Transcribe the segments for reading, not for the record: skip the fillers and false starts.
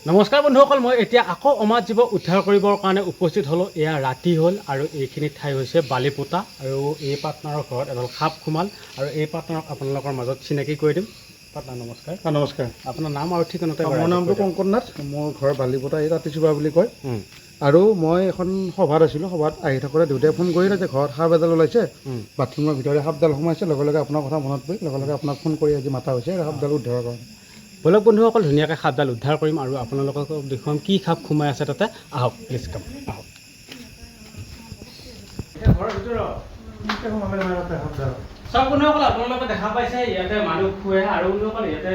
নমস্কাৰ বন্ধুসকল, মই এতিয়া আকৌ অমাত জীৱ উদ্ধাৰ কৰিবৰ কাৰণে উপস্থিত হ'লোঁ। এয়া ৰাতি হ'ল আৰু এইখিনি ঠাই হৈছে বালিপোতা আৰু এই পাৰ্টনাৰৰ ঘৰত এডাল সাপ সোমাল আৰু এই পাৰ্টনাৰক আপোনালোকৰ মাজত চিনাকি কৰি দিম। পাৰ্টনাৰ নমস্কাৰ। নমস্কাৰ। আপোনাৰ নাম আৰু ঠিকনাতে। মোৰ নামটো কংকন নাথ, মোৰ ঘৰ বালিপোতা, এই ৰাতিচুবা বুলি কয়। আৰু মই এখন সভাত আছিলোঁ, সভাত আহি থাকোঁতে দেউতাই ফোন কৰিলে যে ঘৰত সাপ এডাল ওলাইছে, বাথৰুমৰ ভিতৰে সাপডাল সোমাইছে। লগে লগে আপোনাৰ কথা মনত পৰি লগে লগে আপোনাক ফোন কৰি আজি মাতা হৈছে সাপডাল উদ্ধাৰৰ কাৰণে। বলক বন্ধুসকল, ধুনীয়াকৈ সাপডাল উদ্ধাৰ কৰিম আৰু আপোনালোকক দেখুৱাম কি সাপ সোমাই আছে তাতে। আহক প্লিজ কাম, আহক। চাওক বন্ধুসকল, আপোনালোকে দেখা পাইছে ইয়াতে মানুহ শুৱে আৰু বন্ধুসকল ইয়াতে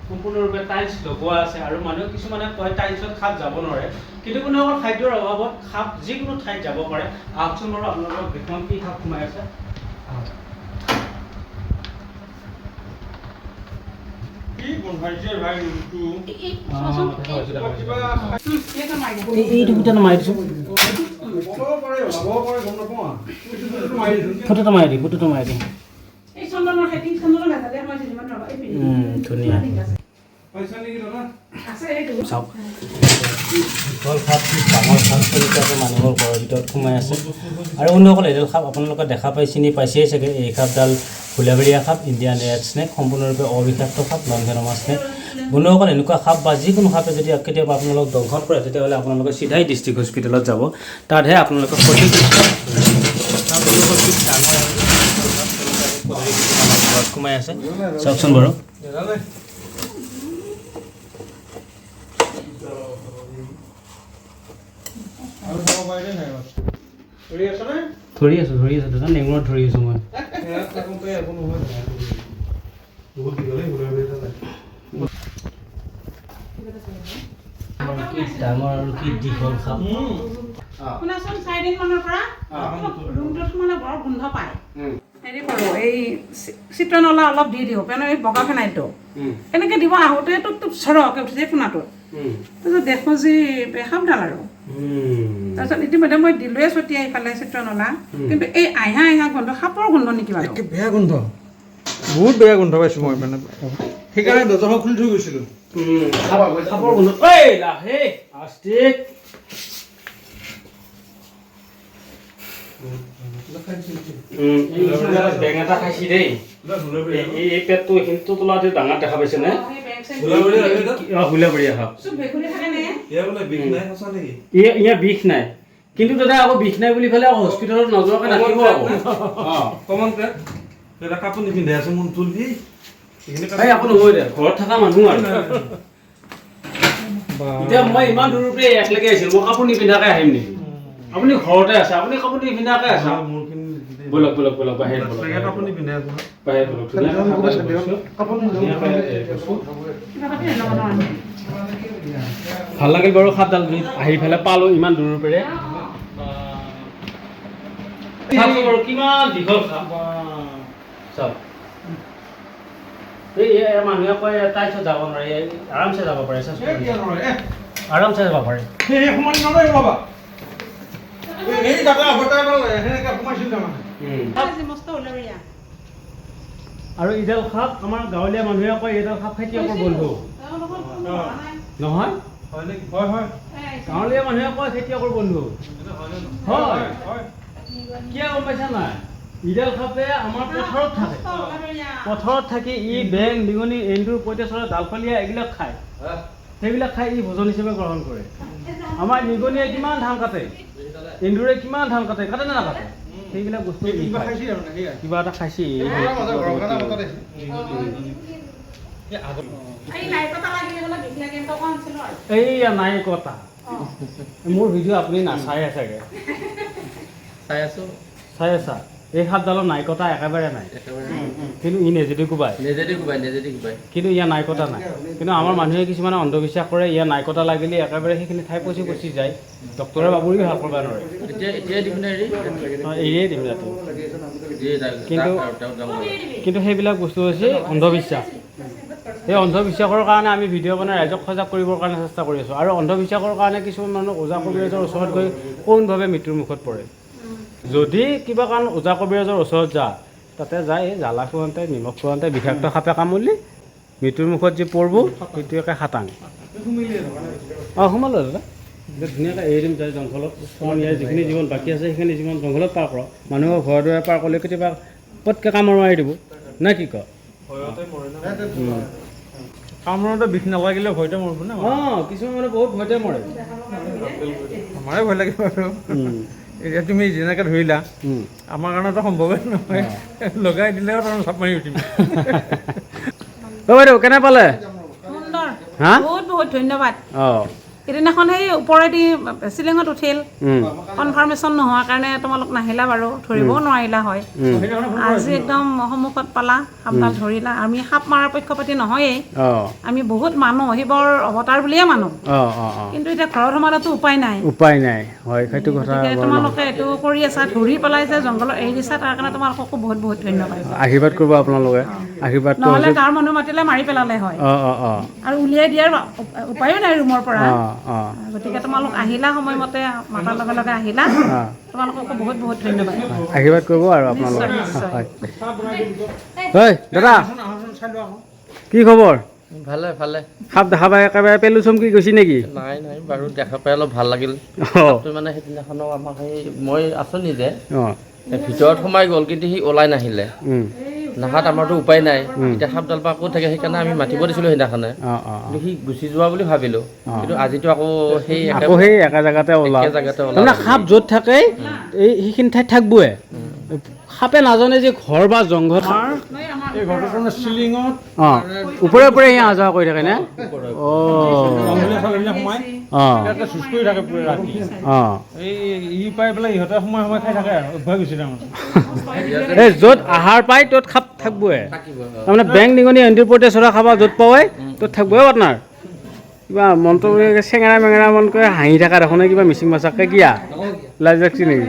সম্পূৰ্ণৰূপে টাইলছ লগোৱা আছে আৰু মানুহ কিছুমানে কয় টাইলছত সাপ যাব নোৱাৰে, কিন্তু বন্ধুসকল খাদ্যৰ অভাৱত সাপ যিকোনো ঠাইত যাব পাৰে। আহকচোন বাৰু আপোনালোকক দেখুৱাম কি সাপ সোমাই আছে। এইটো ভিতৰত মাৰি দিছোঁ, ফটোটো মাৰি দি, ফটোটো মাৰি দি। ধুনীয়া চাওক, দীঘল সাপ, ডাঙৰ সাপ চলিতাকৈ মানুহৰ ঘৰৰ ভিতৰত সোমাই আছে। আৰু বন্ধুসকল এইডাল সাপ আপোনালোকে দেখা পাই চিনি পাইছেই চাগে। এই সাপডাল হুলাবেৰীয়া সাপ, ইণ্ডিয়ান ৰেড স্নেক, সম্পূৰ্ণৰূপে অবিষাক্ত সাপ, লংভেনমা স্নেক। বন্ধুসকল এনেকুৱা সাপ বা যিকোনো সাপে যদি কেতিয়াবা আপোনালোকক দংশন কৰে তেতিয়াহ'লে আপোনালোকে চিধাই ডিষ্ট্ৰিক্ট হস্পিটেলত যাব, তাতহে আপোনালোকে সঠিক ঘৰত সোমাই আছে। চাওকচোন বাৰু, ধৰি আছোঁ দাদা, নেঙুৰত ধৰি আছোঁ মই। ডাঙৰ আৰু কি দীঘল সাপ। শুনাচোন, 4 দিন মানৰ পৰা ৰুমটোত মানে বৰ গোন্ধ পায়। হেৰি কৰোঁ, এই চিত্ৰনলা অলপ দি দিওঁ, কাৰণ এই বগা ফেনাইলটো এনেকৈ দিব আহোঁতে টোপ চৰহকৈ উঠিছে ফোনাটোত। তাৰপিছত দেখোঁ যি সাপডাল আৰু তাৰপিছত ইতিমধ্যে মই দিলোৱে ছটিয়াই এইফালে চিত্ৰনলা, কিন্তু এই আইহা গোন্ধ, সাপৰ গোন্ধ নেকি বাৰু? বেয়া গোন্ধ, বহুত বেয়া গোন্ধ পাইছোঁ মই, মানে সেইকাৰণে দৰ্জাখন খুলি থৈ গৈছিলোঁ। সাপৰ গোন্ধ। লাহে আস্তিক বেং এটা খাইছি দেই। এই পেটটো এইখিনিতো তলাতে ডাঙৰ দেখা পাইছে নে? হুলাবৰীয়া সাপ। ইয়াৰ বিষ নাই, কিন্তু দাদা আকৌ বিষ নাই বুলি পেলাই আকৌ হস্পিটেলত নোযোৱাকৈ ৰাখিব আকৌ। কাপোৰ নিপিন্ধে আছে মোৰ তুল দি আপুনি হৈ দে, ঘৰত থকা মানুহ আৰু। এতিয়া মই ইমান দূৰৰ পৰা একলৈকে আহিছিলোঁ, মই কাপোৰ নিপিন্ধাকৈ আহিম নেকি? আপুনি ঘৰতে আছে, আপুনি কাপোৰ নিপিন্ধাকৈ আছে। বলক বলক বলক, বাহিৰ বলক, কাপোৰ নিপিন্ধে আছে বাহিৰ বলক। ভাল লাগিল বাৰু সাপডাল আহি পেলাই পালোঁ ইমান দূৰৰ পৰা। বাৰু কিমান দীঘল সাপ চাওক। এই মানুহে কয় টাইছত যাব নোৱাৰে, আৰামছে যাব পাৰে, আৰামছে যাব পাৰে। আৰু এইডাল সাপ আমাৰ গাঁৱলীয়া মানুহে কয় এইডাল সাপ খেতিয়কৰ বন্ধু নহয়? গাঁৱলীয়া মানুহে কয় খেতিয়কৰ বন্ধু হয়। কিয় গম পাইছা নাই? ইডাল সাপে আমাৰ পথাৰত থাকে, পথাৰত থাকি ই বেং, বিঙনি, এন্দুৰ, পঁইতাচোৰা, ডালফলীয়া এইবিলাক খায়। সেইবিলাক খাই ই ভোজন হিচাপে গ্ৰহণ কৰে। আমাৰ নিগনিয়ে কিমান ধান কাটে, এন্দুৰে কিমান ধান কাটে, কাটে নে নাকাটে? সেইবিলাক বস্তু কিবা এটা খাইছে। এইয়া নাই কটা। মোৰ ভিডিঅ' আপুনি নাচাই চাগে? চাই আছা? এই সাপডালৰ নাইকটা একেবাৰে নাই, কিন্তু ই নেজেদি কোবাই, কিন্তু ইয়াৰ নাইকটা নাই। কিন্তু আমাৰ মানুহে কিছুমানে অন্ধবিশ্বাস কৰে ইয়াৰ নাইকটা লাগিলে একেবাৰে সেইখিনি ঠাই পচি যায়, ডক্তৰে বাবুৰি ভাল কৰিব নোৱাৰে। এৰিয়ে দিম ৰাতি। কিন্তু সেইবিলাক বস্তু হৈছে অন্ধবিশ্বাস। সেই অন্ধবিশ্বাসৰ কাৰণে আমি ভিডিঅ' বনাই ৰাইজক সজাগ কৰিবৰ কাৰণে চেষ্টা কৰি আছোঁ। আৰু অন্ধবিশ্বাসৰ কাৰণে কিছুমান মানুহ ওজা কবিৰাজৰ ওচৰত গৈ কোনভাৱে মৃত্যুৰ মুখত পৰে। যদি কিবা কাৰণ ওজা কবিৰাজৰ ওচৰত যা, তাতে যাই জ্বালা খুৱাওঁতে, নিমখ খুৱাওঁতে বিষাক্ত সাপে কামুৰিলে মৃত্যুৰ মুখত যে পৰিব সেইটো একে খাটাং অঁ সোমালোঁ দাদা ধুনীয়াকৈ এৰি দিম যায় জংঘলত কাৰণ ইয়াৰ যিখিনি জীৱন বাকী আছে সেইখিনি জীৱন জংঘলত পাৰ কৰক মানুহৰ ঘৰে দুৱাৰে পাৰ কৰিলে কেতিয়াবা পটকৈ কামোৰ মাৰি দিব নে কি কয় কামোৰতে বিষ নালাগিলে ভয়তে মৰিব না অঁ কিছুমান মানুহ বহুত ভয়তে মৰে আমাৰে ভয় লাগিব আৰু এতিয়া তুমি যেনেকৈ ধৰিলা আমাৰ কাৰণেতো সম্ভৱেই নহয় লগাই দিলেও তাৰমানে চাপ মাৰি উঠিম বাইদেউ কেনে পালে সুন্দৰ হা বহুত বহুত ধন্যবাদ অঁ সিদিনাখন সেই ওপৰেদি চিলিঙত উঠিল কনফাৰ্মেশ্যন নোহোৱাৰ কাৰণে তোমালোক নাহিলা বাৰু ধৰিবও নোৱাৰিলা হয় আজি একদম সন্মুখত পালা সাপডাল ধৰিলা আমি সাপ মৰাৰ পক্ষপাতি নহয়েই অঁ আমি বহুত মানুহ শিৱৰ অৱতাৰ বুলিয়ে মানো অঁ অঁ অঁ কিন্তু এতিয়া ঘৰত সোমালেতো উপায় নাই উপায় নাই হয় সেইটো কথা গতিকে তোমালোকে এইটো কৰি আছা ধৰি পেলাই যে জংঘলত এৰি দিছা তাৰ কাৰণে তোমালোককো বহুত বহুত ধন্যবাদ আশীৰ্বাদ কৰিব আপোনালোকে আশীৰ্বাদটো নহ'লে গাঁৱৰ মানুহ মাতিলে মাৰি পেলালে হয় অঁ অঁ অঁ আৰু উলিয়াই দিয়াৰ উপায়ো নাই ৰুমৰ পৰা অঁ অঁ গতিকে তোমালোক আহিলা সময়মতে মাতাৰ লগে লগে আহিলা তোমালোককো বহুত বহুত ধন্যবাদ আশীৰ্বাদ কৰিব আৰু আপোনালোকে নিশ্চয়। হয় হয় দাদা কি খবৰ ভালে ভালে সাপ দেখা পাই একেবাৰে পেলু চমকি গৈছে নেকি নাই নাই বাৰু দেখা পাই অলপ ভাল লাগিল অঁ তো মানে সেইদিনাখনো আমাক সেই মই আছোঁ নিজে অঁ ভিতৰত সোমাই গ'ল কিন্তু সি ওলাই নাহিলে নাহাত আমাৰতো উপায় নাই এতিয়া সাপডাল পৰা ক'ত থাকে সেইকাৰণে আমি মাতিব দিছিলোঁ সেইদিনাখনে অঁ অঁ কিন্তু সি গুচি যোৱা বুলি ভাবিলোঁ কিন্তু আজিতো আকৌ সেই আকৌ সেই একে জেগাতে ওলাল একে জেগাতে ওলাল তাৰমানে সাপ য'ত থাকে এই সেইখিনি ঠাইত থাকবই সাপে নাজানে যে ঘৰ বা জংঘল এই ঘৰটো তাৰমানে চিলিঙত অঁ ওপৰে ওপৰে সি অহা যোৱা কৰি থাকে নে অঁ জংঘলীয়া ছাগলীবিলাক সোমাই অঁ ইয়াতে চুচ কৰি থাকে পুৰা ৰাতি অঁ এই ই পাই পেলাই ইহঁতে সময় সময় খাই থাকে আৰু অভ্যাস হৈছে তাৰমানে এই য'ত আহাৰ পায় ত'ত সাপ থাকবই তাৰমানে বেং নিগনি এণ্টিৰ পঁইতাচোৰা খাবা য'ত পায় ত'ত থাকবই আপোনাৰ কিবা মনটো চেঙেৰা মেঙেৰা মনকৈ হাঁহি থকা দেখোন কিবা মিচিং মাছাকে কিয়া লাজ লাগছি নেকি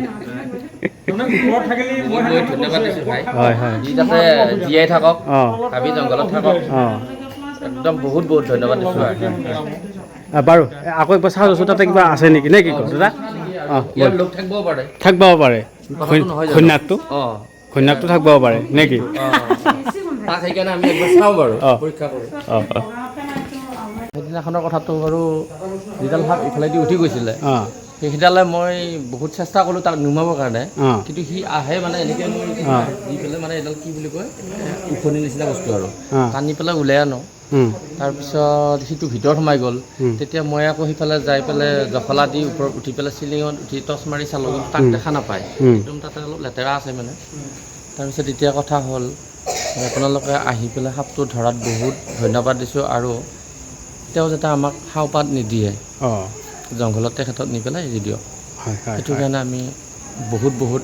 তাৰমানে ঘৰত থাকিলে মই বহুত ধন্যবাদ দিছোঁ ভাই হয় হয় সি যাতে জীয়াই থাকক অঁ হাবি জংঘলত থাকক অঁ একদম বহুত বহুত ধন্যবাদ দিছোঁ আৰু বাৰু আকৌ একবাৰ চাওঁ আছোঁ তাতে কিবা আছে নেকি নে কি কয় দাদা অঁ ইয়াৰ লোক থাকিবও পাৰে থাকিব পাৰে কথাটো নহয় জানো? ঘৈণাকটো অঁ ঘৈণাকটো থাকিব পাৰে নে কি তাক সেইকাৰণে আমি একবাৰ চাওঁ বাৰু অঁ। পৰীক্ষা কৰোঁ অঁ অঁ সেইদিনাখনৰ কথাটো বাৰু যিডাল সাপ ইফালেদি উঠি গৈছিলে অঁ সেইডালে মই বহুত চেষ্টা কৰিলোঁ তাক নুমাবৰ কাৰণে অঁ কিন্তু সি আহে মানে এনেকৈ মই অঁ। দি পেলাই মানে এডাল কি বুলি কয় উখনি নিচিনা বস্তু আৰু অঁ টানি পেলাই উলিয়াই আনো তাৰপিছত সিটো ভিতৰত সোমাই গ'ল তেতিয়া মই আকৌ সিফালে যাই পেলাই জখলা দি ওপৰত উঠি পেলাই চিলিঙত উঠি টৰ্চ মাৰি চালোঁ কিন্তু তাক দেখা নাপায় একদম তাতে অলপ লেতেৰা আছে মানে তাৰপিছত এতিয়া কথা হ'ল আপোনালোকে আহি পেলাই সাপটো ধৰাত বহুত ধন্যবাদ দিছোঁ আৰু তেওঁ যাতে আমাক সাওপাত নিদিয়ে অঁ জংঘলত তেখেতক নি পেলাই এৰি দিয়ক হয় হয় সেইটো কাৰণে আমি বহুত বহুত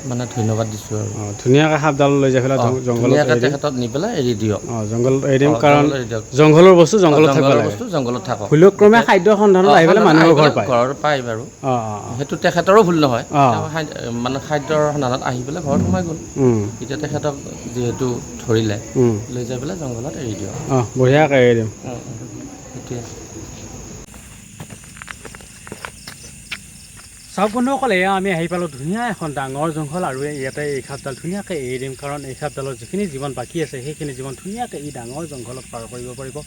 মানে ধন্যবাদ দিছোঁ আৰু অঁ ধুনীয়াকৈ সাপডাল লৈ যাই পেলাই জংঘলত ধুনীয়াকৈ এৰি দিম তেখেতক নি পেলাই এৰি দিয়ক অঁ জংঘলত এৰি দিম কাৰণ জংঘলত এৰি দিয়ক। জংঘলৰ বস্তু জংঘলত থাকিব জংঘলৰ লাগে বস্তু জংঘলত থাকক ভুলক্ৰমে খাদ্যৰ সন্ধানত আহি পেলাই মানুহৰ ঘৰ পায় ঘৰ পায় বাৰু অঁ অঁ সেইটো তেখেতৰো ভুল নহয় অঁ। তেওঁ মানে খাদ্যৰ সন্ধানত আহি পেলাই ঘৰত সোমাই গ'ল এতিয়া তেখেতক যিহেতু ধৰিলে লৈ যাই পেলাই জংঘলত এৰি দিয়ক অঁ বঢ়িয়াকৈ এৰি দিম সেইটোৱে চাওক বন্ধুসকল এয়া আমি আহি পালোঁ ধুনীয়া এখন ডাঙৰ জংঘল আৰু ইয়াতে এই সাপডাল ধুনীয়াকৈ এৰি দিম কাৰণ এই সাপডালৰ যিখিনি জীৱন বাকী আছে সেইখিনি জীৱন ধুনীয়াকৈ এই ডাঙৰ জংঘলত পাৰ কৰিব পাৰিব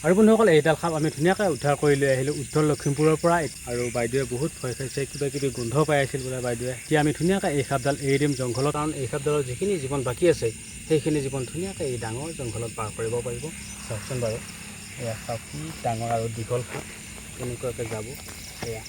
আৰু বন্ধুসকল এইডাল সাপ আমি ধুনীয়াকৈ উদ্ধাৰ কৰি লৈ আহিলোঁ উত্তৰ লখিমপুৰৰ পৰা আৰু বাইদেৱে বহুত ভয় খাইছে কিবা কিবি গোন্ধ পাই আছিল বোলে বাইদেৱে এতিয়া আমি ধুনীয়াকৈ এই সাপডাল এৰি দিম জংঘলত কাৰণ এই সাপডালৰ যিখিনি জীৱন বাকী আছে সেইখিনি জীৱন ধুনীয়াকৈ এই ডাঙৰ জংঘলত পাৰ কৰিব পাৰিব চাওকচোন বাৰু এয়া চাওক কি ডাঙৰ আৰু দীঘল সাপ কেনেকুৱাকৈ যাব এয়া